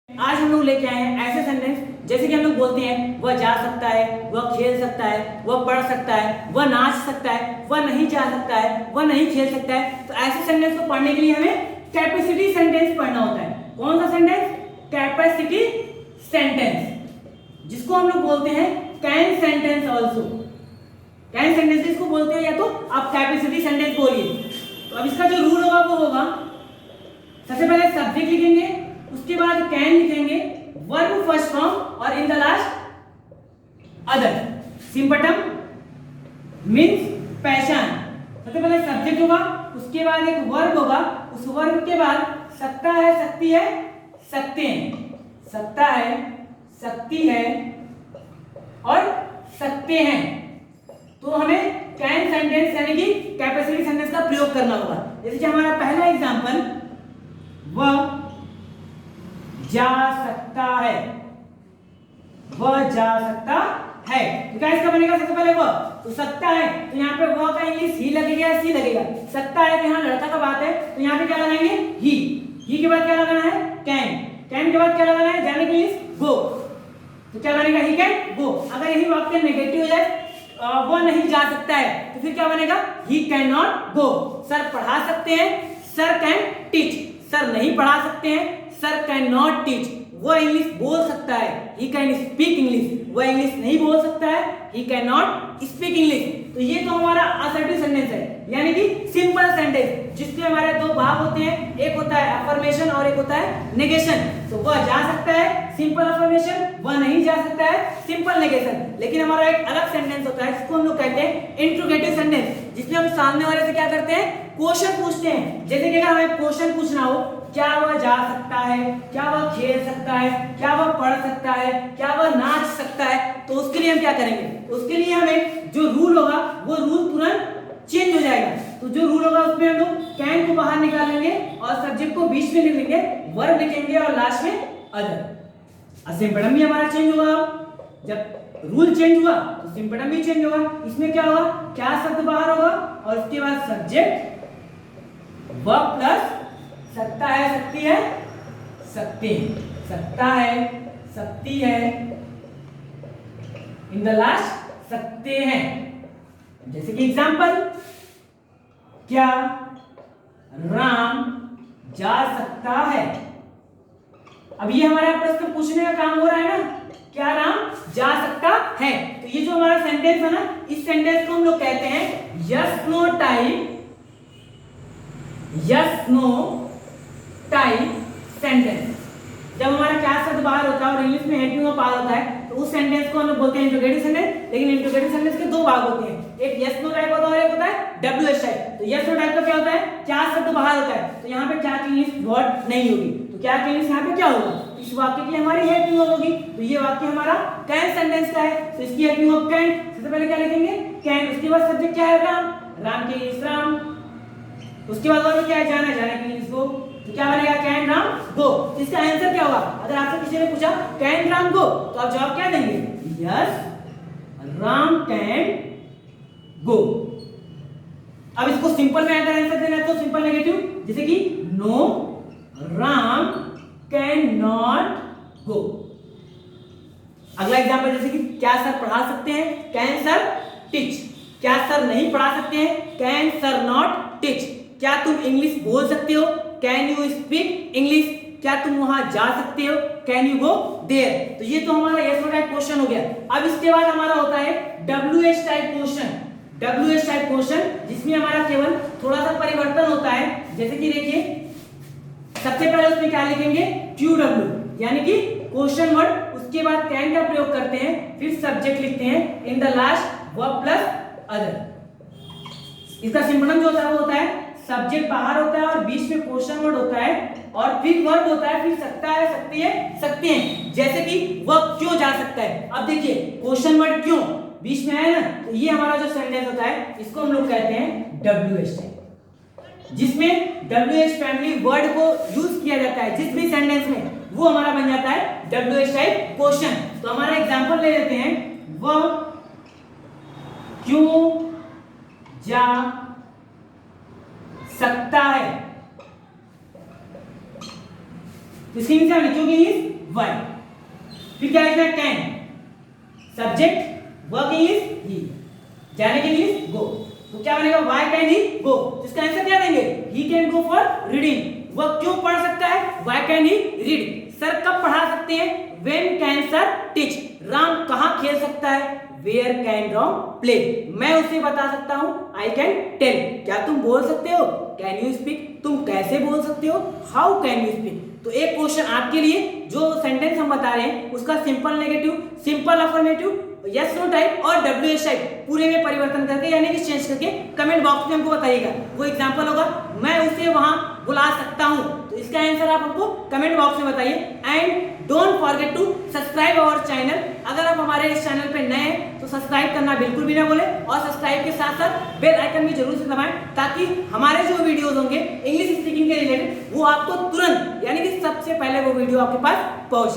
आज हम लोग लेके आए हैं ऐसे सेंटेंस जैसे कि हम लोग बोलते हैं वह जा सकता है, वह खेल सकता है, वह पढ़ सकता है, वह नाच सकता है, वह नहीं जा सकता है, वह नहीं खेल सकता है। तो ऐसे सेंटेंस को पढ़ने के लिए हमें कैपेसिटी सेंटेंस पढ़ना होता है। कौन सा सेंटेंस? कैपेसिटी सेंटेंस, जिसको हम लोग बोलते हैं can sentence also. Can sentence इसको बोलते हैं, या तो आप कैपेसिटी सेंटेंस बोलिए। तो अब इसका जो रूल होगा वो होगा, सबसे पहले सब्जेक्ट लिखेंगे, उसके बाद कैन लिखेंगे, वर्ब फर्स्ट फॉर्म और in the last other. Symptom means पहचान। सबसे पहले सब्जेक्ट होगा, उसके बाद एक वर्ब होगा, उस वर्ब के बाद सकता है, सकती है, सकते हैं, सकता है, सकती है और सकते हैं। तो हमें कैन सेंटेंस यानी कि कैपेसिटी सेंटेंस का प्रयोग करना होगा। जैसे कि हमारा पहला एग्जांपल, वह जा सकता है, वह जा सकता है। तो क्या इसका बनेगा? सबसे पहले वह, तो सकता है, तो यहाँ पे वह का इंग्लिश ही लगेगा या सी लगेगा? सकता है तो यहाँ लड़का का बात है, तो यहाँ पे क्या लगाएंगे? ही के बाद क्या लगाना है? कैन। कैन के बाद क्या लगाना है? जाने के इंग्लिश गो। तो क्या बनेगा? He can go. अगर यही वाक्य नेगेटिव हो जाए, वह नहीं जा सकता है, तो फिर क्या बनेगा? He can not go. Sir पढ़ा सकते हैं, सर कैन टीच। सर नहीं पढ़ा सकते हैं, सर कैन नॉट टीच। वह इंग्लिश बोल सकता है, ही कैन स्पीक इंग्लिश। वह इंग्लिश नहीं बोल सकता है, he can not speak English. तो ये तो हमारा असर्टिव सेंटेंस है, यानी कि सिंपल सेंटेंस, जिसमें हमारे दो भाग होते हैं, एक होता है अफर्मेशन और एक होता है नेगेशन। तो वह जा सकता है सिंपल अफर्मेशन, वह नहीं जा सकता है सिंपल नेगेशन। लेकिन हमारा एक अलग सेंटेंस होता है, जिसको हम लोग कहते हैं इंट्रोगेटिव सेंटेंस, जिसमें हम सामने वाले से क्या करते हैं? क्वेश्चन पूछते हैं। जैसे कि अगर हमें क्वेश्चन पूछना हो, क्या वह जा सकता है, क्या वह खेल सकता है, क्या वह पढ़ सकता है, क्या वह नाच सकता है, तो उसके लिए हम क्या करेंगे? उसके लिए हमें जो रूल होगा वो रूल तुरंत चेंज हो जाएगा। तो जो रूल होगा उसमें हम लोग कैन को बाहर निकाल लेंगे और सब्जेक्ट को बीच में लिख लेंगे, वर्ब लिखेंगे और लास्ट में अदर। सिंपटम भी हमारा चेंज होगा। जब रूल चेंज हुआ तो सिंपटम भी चेंज होगा। इसमें क्या होगा? क्या शब्द बाहर होगा और उसके बाद सब्जेक्ट, वर्ब प्लस सकता है, सकती है, सकते हैं, सकता है, सकती है, इन द लास्ट सकते हैं। जैसे कि एग्जांपल, क्या राम जा सकता है? अब ये हमारा प्रश्न पूछने का काम हो रहा है ना, क्या राम जा सकता है? तो ये जो हमारा सेंटेंस है ना, इस सेंटेंस को हम लोग कहते हैं yes no type, yes no type sentence. जब हमारा क्या शब्द बाहर होता है और इंग्लिश में हेल्पिंग ऑफ पार होता है, तो उस सेंटेंस को हम लोग बोलते हैं इंट्रोगेटिव सेंटेंस। लेकिन इंट्रोगेटिव सेंटेंस के दो भाग होते हैं, एक यस नो टाइप होता है और एक होता है डब्ल्यूएच टाइप। तो यस नो टाइप का क्या होता है? क्या शब्द बाहर होता है, तो यहाँ पे क्या की इंग्लिश वर्ड नहीं होगी। तो क्या की इंग्लिश यहाँ पे क्या होगा? इस वाक्य की हमारी हेल्पिंग ऑफ होगी। तो ये वाक्य हमारा कैन सेंटेंस का है, तो इसकी हेल्पिंग ऑफ कैन। सबसे पहले क्या लिखेंगे? कैन। उसके बाद सब्जेक्ट क्या है? राम। राम के इंग्लिश राम। उसके बाद वर्ब क्या है? जाना। जाने के इंग्लिश गो। तो क्या बनेगा? कैन राम गो। इसका आंसर क्या होगा? अगर आपसे किसी ने पूछा कैन राम गो, तो आप जवाब क्या देंगे? Yes Ram can go. अब इसको सिंपल में अगर आंसर देना है तो सिंपल नेगेटिव, जैसे कि no Ram can not go. अगला एग्जांपल, जैसे कि क्या सर पढ़ा सकते हैं? Can sir teach. क्या सर नहीं पढ़ा सकते हैं? Can sir not teach. क्या तुम इंग्लिश बोल सकते हो? Can you speak English. क्या तुम वहां जा सकते हो? Can you go there. तो ये तो हमारा यस नो टाइप क्वेश्चन हो गया। अब इसके बाद हमारा होता है WH type question. WH type question, जिसमें हमारा केवल थोड़ा सा परिवर्तन होता है। जैसे कि देखिए, सबसे पहले उसमें क्या लिखेंगे? क्यू डब्ल्यू, यानी कि क्वेश्चन वर्ड, उसके बाद कैन का प्रयोग करते हैं, फिर सब्जेक्ट लिखते हैं, इन the last verb plus other. इसका सिंपटम जो होता है वो होता है सब्जेक्ट बाहर होता है और बीच में क्वेश्चन वर्ड होता है और फिर वर्ब होता है, फिर सकता है, सकती है, सकते हैं। जैसे कि वह क्यों जा सकता है? अब देखिए, क्वेश्चन वर्ड क्यों बीच में है ना, तो ये हमारा जो सेंटेंस होता है इसको हम लोग कहते हैं डब्ल्यूएच टाइप, जिसमें डब्ल्यूएच फैमिली वर्ड को यूज किया जाता है जिस भी सेंटेंस में, वो हमारा बन जाता है डब्ल्यूएच टाइप क्वेश्चन। तो हमारा एग्जांपल ले लेते हैं, वह क्यों जा सकता है? इसके मीन से हम लिखोगे इज वन। फिर क्या लिखना है can, subject working is he, जाने के लिए गो, तो क्या बनेगा व्हाई कैन ही गो, इसका आंसर क्या देंगे he can go for reading, वह क्यों पढ़ सकता है why can he read, sir कब पढ़ा सकते हैं when can sir teach, Ram कहां खेल सकता है वेयर कैन राम प्ले, मैं उसे बता सकता हूं आई कैन टेल, क्या तुम बोल सकते हो कैन यू स्पीक, तुम कैसे बोल सकते हो हाउ कैन यू स्पीक। तो एक क्वेश्चन आपके लिए, जो सेंटेंस हम बता रहे हैं उसका simple negative, simple affirmative, yes no type और WH टाइप पूरे में परिवर्तन करके यानी कि चेंज करके कमेंट बॉक्स में हमको बताइएगा। वो एग्जांपल होगा मैं उसे वहां बुला सकता हूं, तो इसका आंसर आप हमको कमेंट बॉक्स में बताइए। And don't forget to subscribe our channel, अगर आप हमारे इस चैनल पे नए हैं तो सब्सक्राइब करना बिल्कुल भी ना भूलें, और सब्सक्राइब के साथ साथ बेल आइकन भी जरूर से दबाएं ताकि हमारे जो वीडियोस होंगे इंग्लिश स्पीकिंग के रिलेटेड वो आपको तुरंत यानी कि सबसे पहले वो वीडियो आपके पास पहुंचे।